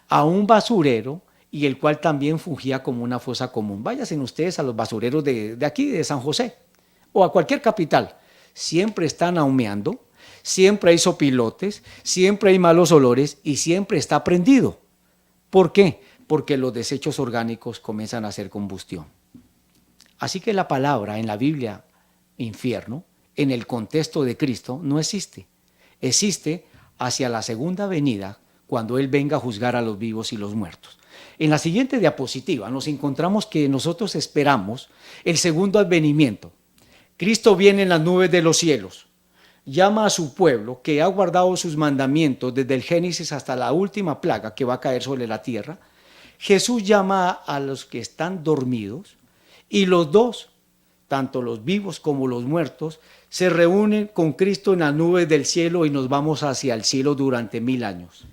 [SPEAKER 1] a un basurero y el cual también fungía como una fosa común. Váyanse ustedes a los basureros de aquí, de San José, o a cualquier capital. Siempre están ahumeando, siempre hay sopilotes, siempre hay malos olores y siempre está prendido. ¿Por qué? Porque los desechos orgánicos comienzan a hacer combustión. Así que la palabra en la Biblia, infierno, en el contexto de Cristo, no existe. Existe hacia la segunda venida, cuando Él venga a juzgar a los vivos y los muertos. En la siguiente diapositiva nos encontramos que nosotros esperamos el segundo advenimiento. Cristo viene en las nubes de los cielos, llama a su pueblo que ha guardado sus mandamientos desde el Génesis hasta la última plaga que va a caer sobre la tierra. Jesús llama a los que están dormidos y los dos, tanto los vivos como los muertos, se reúnen con Cristo en las nubes del cielo y nos vamos hacia el cielo durante 1000 años.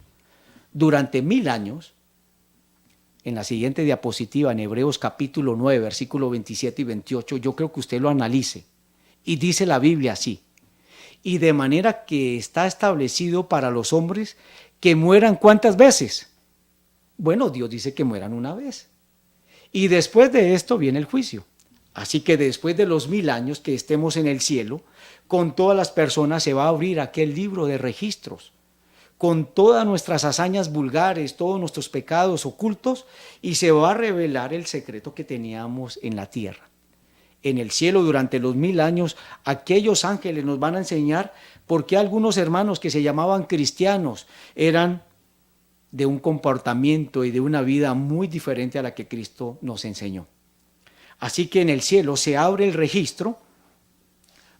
[SPEAKER 1] Durante 1000 años, en la siguiente diapositiva, en Hebreos capítulo 9, versículo 27 y 28, yo creo que usted lo analice. Y dice la Biblia así: y de manera que está establecido para los hombres que mueran ¿cuántas veces? Bueno, Dios dice que mueran una vez. Y después de esto viene el juicio. Así que después de los 1000 años que estemos en el cielo, con todas las personas se va a abrir aquel libro de registros, con todas nuestras hazañas vulgares, todos nuestros pecados ocultos, y se va a revelar el secreto que teníamos en la tierra. En el cielo durante los 1000 años, aquellos ángeles nos van a enseñar por qué algunos hermanos que se llamaban cristianos eran de un comportamiento y de una vida muy diferente a la que Cristo nos enseñó. Así que en el cielo se abre el registro.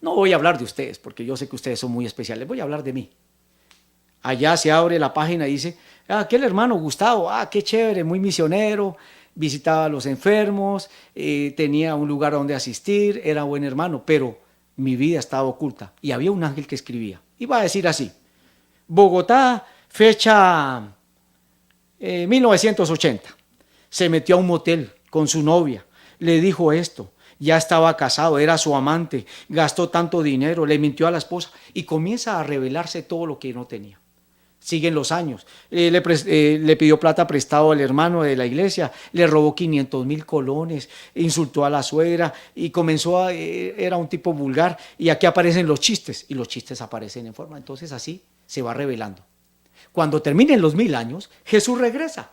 [SPEAKER 1] No voy a hablar de ustedes, porque yo sé que ustedes son muy especiales, voy a hablar de mí. Allá se abre la página y dice, aquel hermano Gustavo, qué chévere, muy misionero, visitaba a los enfermos, tenía un lugar donde asistir, era buen hermano, pero mi vida estaba oculta. Y había un ángel que escribía, iba a decir así: Bogotá, Fecha 1980. Se metió a un motel con su novia, le dijo esto, ya estaba casado, era su amante, gastó tanto dinero, le mintió a la esposa y comienza a revelarse todo lo que no tenía. Siguen los años, le pidió plata prestado al hermano de la iglesia, le robó 500,000 colones, insultó a la suegra y comenzó era un tipo vulgar, y aquí aparecen los chistes, y los chistes aparecen en forma, entonces así se va revelando. Cuando terminen los 1000 años, Jesús regresa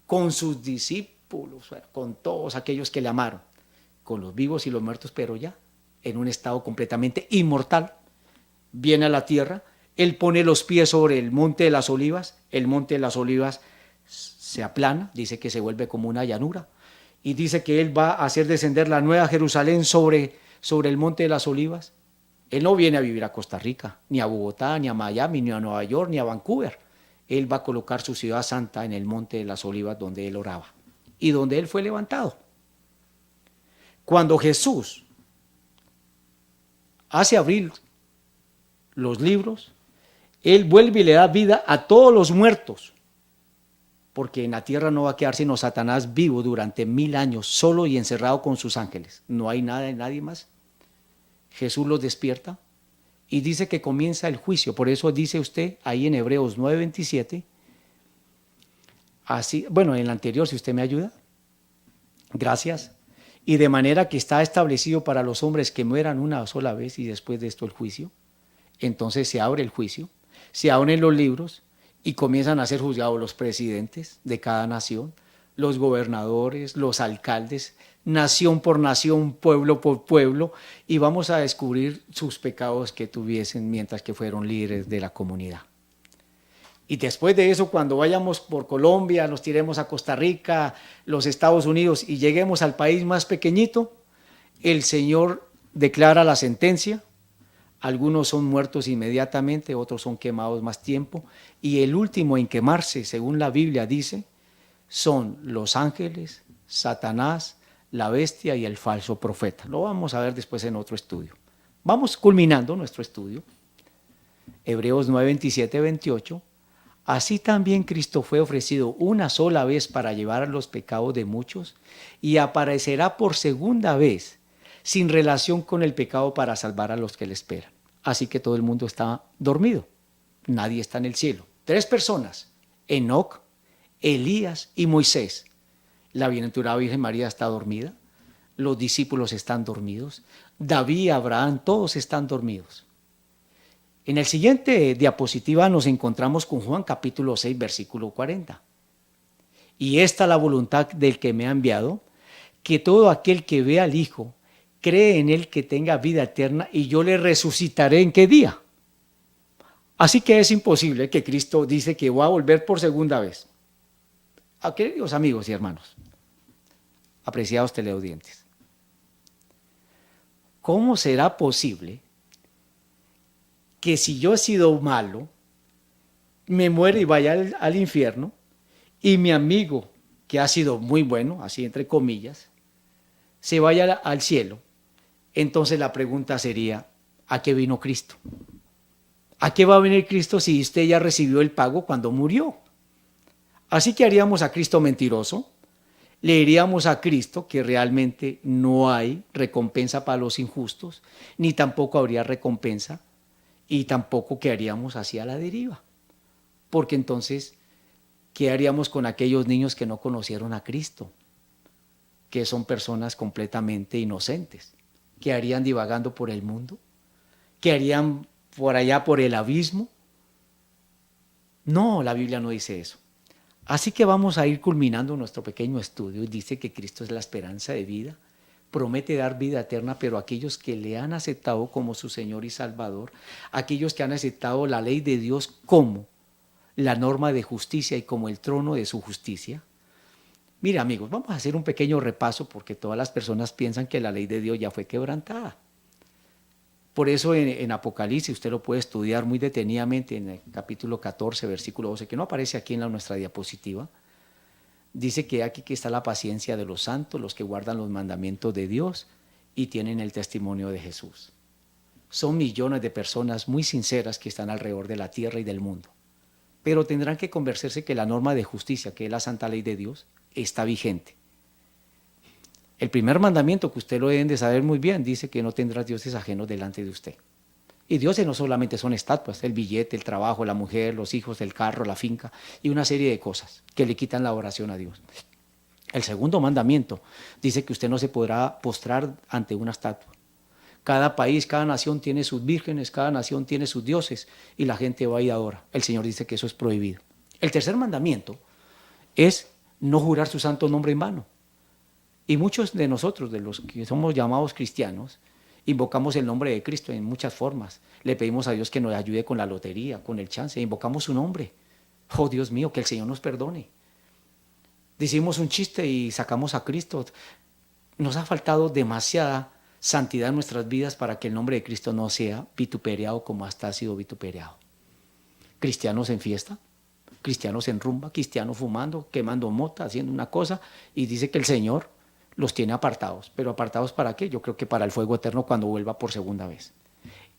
[SPEAKER 1] con sus discípulos, con todos aquellos que le amaron, con los vivos y los muertos, pero ya en un estado completamente inmortal. Viene a la tierra, él pone los pies sobre el monte de las olivas, el monte de las olivas se aplana, dice que se vuelve como una llanura, y dice que él va a hacer descender la nueva Jerusalén sobre el monte de las olivas. Él no viene a vivir a Costa Rica, ni a Bogotá, ni a Miami, ni a Nueva York, ni a Vancouver. Él va a colocar su ciudad santa en el monte de las olivas donde él oraba y donde él fue levantado. Cuando Jesús hace abrir los libros, él vuelve y le da vida a todos los muertos, porque en la tierra no va a quedar sino Satanás vivo durante 1000 años, solo y encerrado con sus ángeles. No hay nada de nadie más. Jesús los despierta y dice que comienza el juicio. Por eso dice usted ahí en Hebreos 9:27, así, bueno, en el anterior, si usted me ayuda, gracias. Y de manera que está establecido para los hombres que mueran una sola vez y después de esto el juicio. Entonces se abre el juicio, se abren los libros y comienzan a ser juzgados los presidentes de cada nación, los gobernadores, los alcaldes, nación por nación, pueblo por pueblo, y vamos a descubrir sus pecados que tuviesen mientras que fueron líderes de la comunidad. Y después de eso, cuando vayamos por Colombia, nos tiremos a Costa Rica, los Estados Unidos y lleguemos al país más pequeñito, el Señor declara la sentencia. Algunos son muertos inmediatamente, otros son quemados más tiempo, y el último en quemarse, según la Biblia dice, son los ángeles, Satanás, la bestia y el falso profeta. Lo vamos a ver después en otro estudio. Vamos culminando nuestro estudio. Hebreos 9, 27, 28. Así también Cristo fue ofrecido una sola vez para llevar los pecados de muchos y aparecerá por segunda vez sin relación con el pecado para salvar a los que le esperan. Así que todo el mundo está dormido, nadie está en el cielo. 3 personas, Enoc, Elías y Moisés. La bienaventurada Virgen María está dormida, los discípulos están dormidos, David, Abraham, todos están dormidos. En el siguiente diapositiva nos encontramos con Juan capítulo 6, versículo 40. Y esta es la voluntad del que me ha enviado, que todo aquel que vea al Hijo cree en él, que tenga vida eterna, y yo le resucitaré ¿en qué día? Así que es imposible que Cristo dice que va a volver por segunda vez. Queridos amigos y hermanos, apreciados teleaudientes, ¿cómo será posible que si yo he sido malo, me muera y vaya al infierno, y mi amigo, que ha sido muy bueno, así entre comillas, se vaya al cielo? Entonces la pregunta sería, ¿a qué vino Cristo? ¿A qué va a venir Cristo si usted ya recibió el pago cuando murió? Así que haríamos a Cristo mentiroso, le diríamos a Cristo que realmente no hay recompensa para los injustos, ni tampoco habría recompensa, y tampoco quedaríamos así a la deriva. Porque entonces, ¿qué haríamos con aquellos niños que no conocieron a Cristo? Que son personas completamente inocentes. ¿Qué harían divagando por el mundo? ¿Qué harían por allá por el abismo? No, la Biblia no dice eso. Así que vamos a ir culminando nuestro pequeño estudio. Dice que Cristo es la esperanza de vida, promete dar vida eterna, pero aquellos que le han aceptado como su Señor y Salvador, aquellos que han aceptado la ley de Dios como la norma de justicia y como el trono de su justicia. Mira, amigos, vamos a hacer un pequeño repaso porque todas las personas piensan que la ley de Dios ya fue quebrantada. Por eso en Apocalipsis usted lo puede estudiar muy detenidamente en el capítulo 14, versículo 12, que no aparece aquí en nuestra diapositiva. Dice que aquí que está la paciencia de los santos, los que guardan los mandamientos de Dios y tienen el testimonio de Jesús. Son millones de personas muy sinceras que están alrededor de la tierra y del mundo. pero tendrán que convencerse que la norma de justicia, que es la santa ley de Dios, está vigente. El primer mandamiento, que usted lo deben de saber muy bien, dice que no tendrás dioses ajenos delante de usted. Y dioses no solamente son estatuas, el billete, el trabajo, la mujer, los hijos, el carro, la finca y una serie de cosas que le quitan la oración a Dios. El segundo mandamiento dice que usted no se podrá postrar ante una estatua. Cada país, cada nación tiene sus vírgenes, cada nación tiene sus dioses y la gente va y adora. El Señor dice que eso es prohibido. El tercer mandamiento es no jurar su santo nombre en vano. Y muchos de nosotros, de los que somos llamados cristianos, invocamos el nombre de Cristo en muchas formas. Le pedimos a Dios que nos ayude con la lotería, con el chance, invocamos su nombre. Oh Dios mío, que el Señor nos perdone. Decimos un chiste y sacamos a Cristo. Nos ha faltado demasiada santidad en nuestras vidas para que el nombre de Cristo no sea vituperiado como hasta ha sido vituperiado. Cristianos en fiesta, cristianos en rumba, cristianos fumando, quemando mota, haciendo una cosa, y dice que el Señor los tiene apartados. ¿Pero apartados para qué? Yo creo que para el fuego eterno cuando vuelva por segunda vez.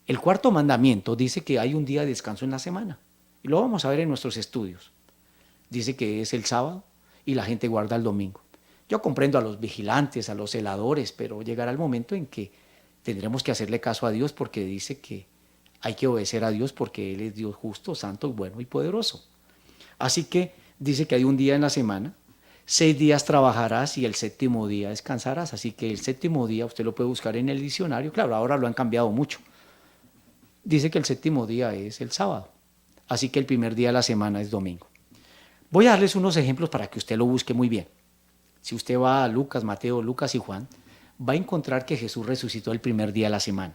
[SPEAKER 1] El cuarto mandamiento dice que hay un día de descanso en la semana, y lo vamos a ver en nuestros estudios. Dice que es el sábado y la gente guarda el domingo. Yo comprendo a los vigilantes, a los celadores, pero llegará el momento en que tendremos que hacerle caso a Dios porque dice que hay que obedecer a Dios porque Él es Dios justo, santo, bueno y poderoso. Así que dice que hay un día en la semana, 6 días trabajarás y el séptimo día descansarás. Así que el séptimo día usted lo puede buscar en el diccionario. Claro, ahora lo han cambiado mucho. Dice que el séptimo día es el sábado. Así que el primer día de la semana es domingo. Voy a darles unos ejemplos para que usted lo busque muy bien. Si usted va a Lucas, Mateo, Lucas y Juan, va a encontrar que Jesús resucitó el primer día de la semana.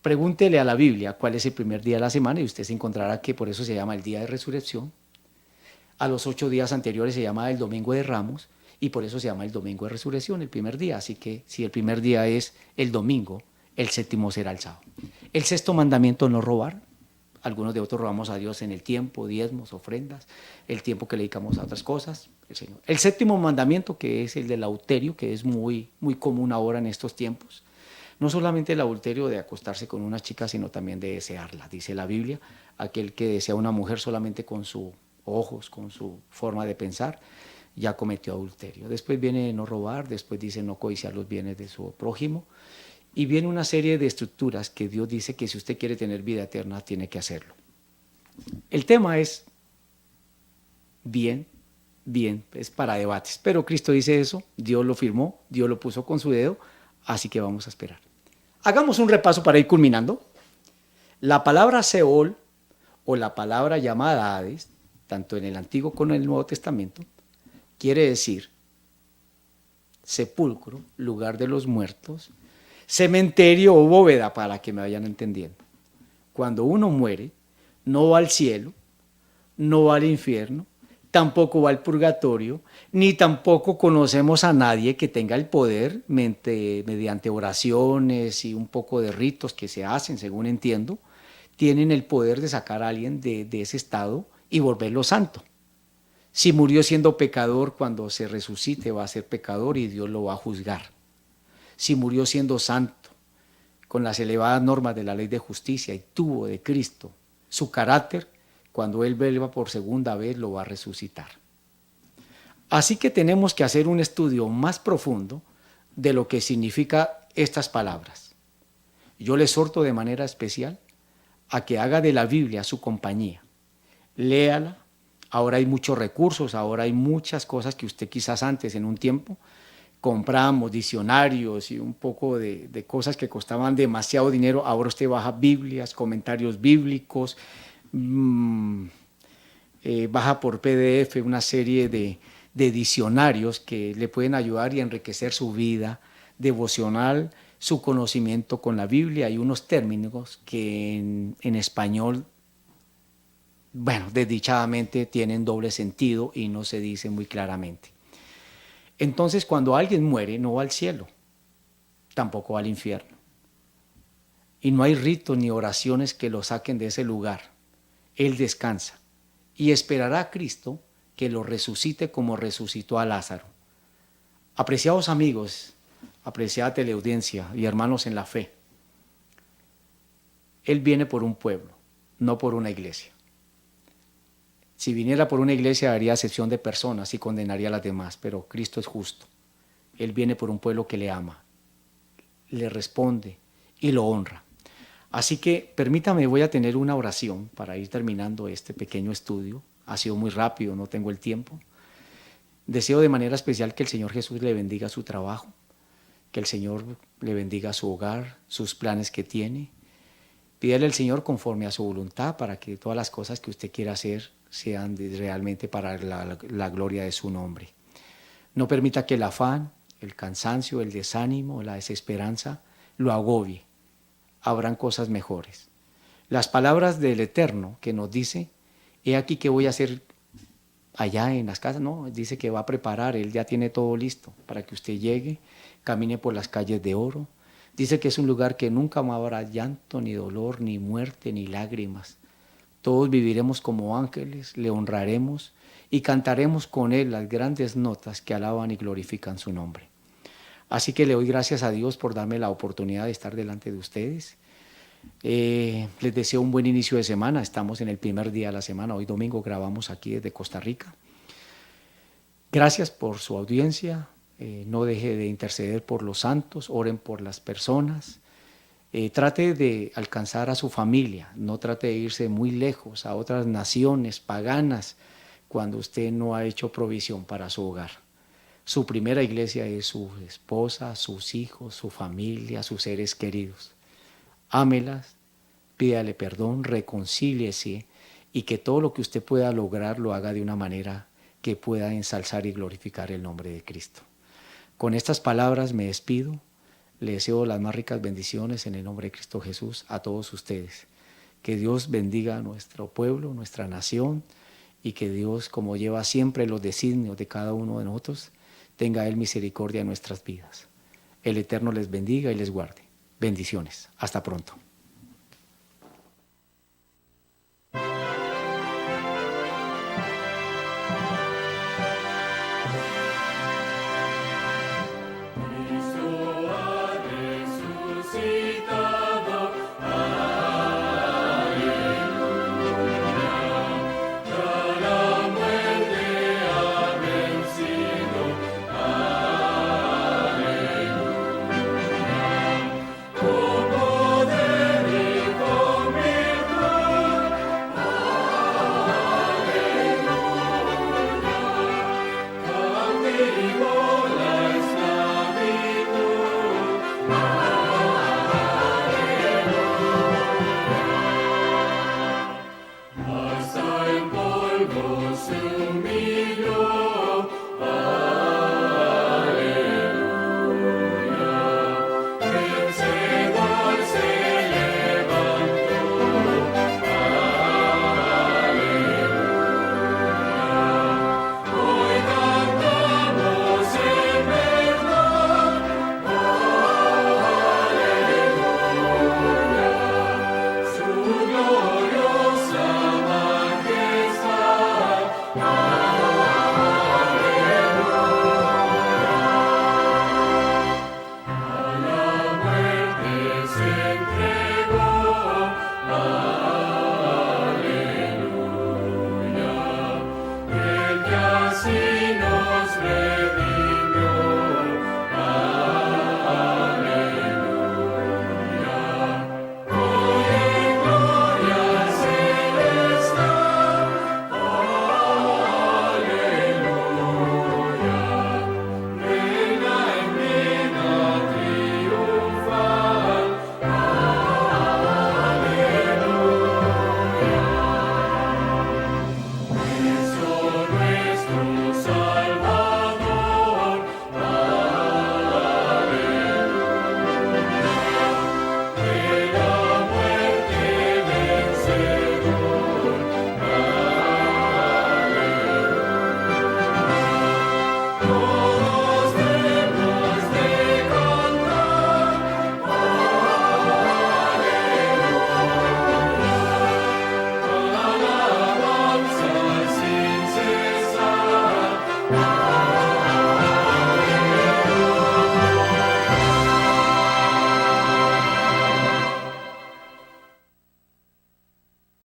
[SPEAKER 1] Pregúntele a la Biblia cuál es el primer día de la semana y usted se encontrará que por eso se llama el día de resurrección. A los 8 días anteriores se llama el domingo de Ramos y por eso se llama el domingo de resurrección, el primer día. Así que si el primer día es el domingo, el séptimo será el sábado. El sexto mandamiento, no robar. Algunos de otros robamos a Dios en el tiempo, diezmos, ofrendas, el tiempo que le dedicamos a otras cosas. El séptimo mandamiento, que es el del adulterio, que es muy, muy común ahora en estos tiempos. No solamente el adulterio de acostarse con una chica, sino también de desearla. Dice la Biblia, aquel que desea una mujer solamente con sus ojos, con su forma de pensar, ya cometió adulterio. Después viene no robar, después dice no codiciar los bienes de su prójimo. Y viene una serie de estructuras que Dios dice que si usted quiere tener vida eterna, tiene que hacerlo. El tema es bien, es para debates. Pero Cristo dice eso, Dios lo firmó, Dios lo puso con su dedo, así que vamos a esperar. Hagamos un repaso para ir culminando. La palabra Seol, o la palabra llamada Hades, tanto en el Antiguo como en el Nuevo Testamento, quiere decir sepulcro, lugar de los muertos, cementerio o bóveda, para que me vayan entendiendo. Cuando uno muere, no va al cielo, no va al infierno, tampoco va al purgatorio, ni tampoco conocemos a nadie que tenga el poder mediante oraciones y un poco de ritos que se hacen, según entiendo, tienen el poder de sacar a alguien de ese estado y volverlo santo. Si murió siendo pecador, cuando se resucite va a ser pecador y Dios lo va a juzgar. Si murió siendo santo, con las elevadas normas de la ley de justicia y tuvo de Cristo su carácter, cuando Él vuelva por segunda vez lo va a resucitar. Así que tenemos que hacer un estudio más profundo de lo que significa estas palabras. Yo le exhorto de manera especial a que haga de la Biblia su compañía. Léala. Ahora hay muchos recursos, ahora hay muchas cosas que usted quizás antes en un tiempo compramos, diccionarios y un poco de cosas que costaban demasiado dinero. Ahora usted baja Biblias, comentarios bíblicos, baja por PDF una serie de diccionarios que le pueden ayudar y enriquecer su vida devocional, su conocimiento con la Biblia. Hay unos términos que en español, bueno, desdichadamente tienen doble sentido y no se dicen muy claramente. Entonces, cuando alguien muere, no va al cielo, tampoco va al infierno. Y no hay ritos ni oraciones que lo saquen de ese lugar. Él descansa y esperará a Cristo que lo resucite como resucitó a Lázaro. Apreciados amigos, apreciada teleaudiencia y hermanos en la fe, Él viene por un pueblo, no por una iglesia. Si viniera por una iglesia haría acepción de personas y condenaría a las demás, pero Cristo es justo. Él viene por un pueblo que le ama, le responde y lo honra. Así que permítame, voy a tener una oración para ir terminando este pequeño estudio. Ha sido muy rápido, no tengo el tiempo. Deseo de manera especial que el Señor Jesús le bendiga su trabajo, que el Señor le bendiga su hogar, sus planes que tiene. Pídale al Señor conforme a su voluntad para que todas las cosas que usted quiera hacer sean realmente para la gloria de su nombre. No permita que el afán, el cansancio, el desánimo, la desesperanza lo agobie. Habrán cosas mejores. Las palabras del Eterno que nos dice, he aquí que voy a hacer allá en las casas, no, dice que va a preparar, Él ya tiene todo listo para que usted llegue, camine por las calles de oro. Dice que es un lugar que nunca más habrá llanto, ni dolor, ni muerte, ni lágrimas. Todos viviremos como ángeles, le honraremos y cantaremos con Él las grandes notas que alaban y glorifican su nombre. Así que le doy gracias a Dios por darme la oportunidad de estar delante de ustedes. Les deseo un buen inicio de semana. Estamos en el primer día de la semana. Hoy domingo grabamos aquí desde Costa Rica. Gracias por su audiencia. No deje de interceder por los santos. Oren por las personas. Trate de alcanzar a su familia. No trate de irse muy lejos a otras naciones paganas cuando usted no ha hecho provisión para su hogar. Su primera iglesia es su esposa, sus hijos, su familia, sus seres queridos. Ámelas, pídale perdón, reconcíliese y que todo lo que usted pueda lograr lo haga de una manera que pueda ensalzar y glorificar el nombre de Cristo. Con estas palabras me despido. Le deseo las más ricas bendiciones en el nombre de Cristo Jesús a todos ustedes. Que Dios bendiga a nuestro pueblo, nuestra nación, y que Dios, como lleva siempre los designios de cada uno de nosotros, tenga Él misericordia en nuestras vidas. El Eterno les bendiga y les guarde. Bendiciones. Hasta pronto.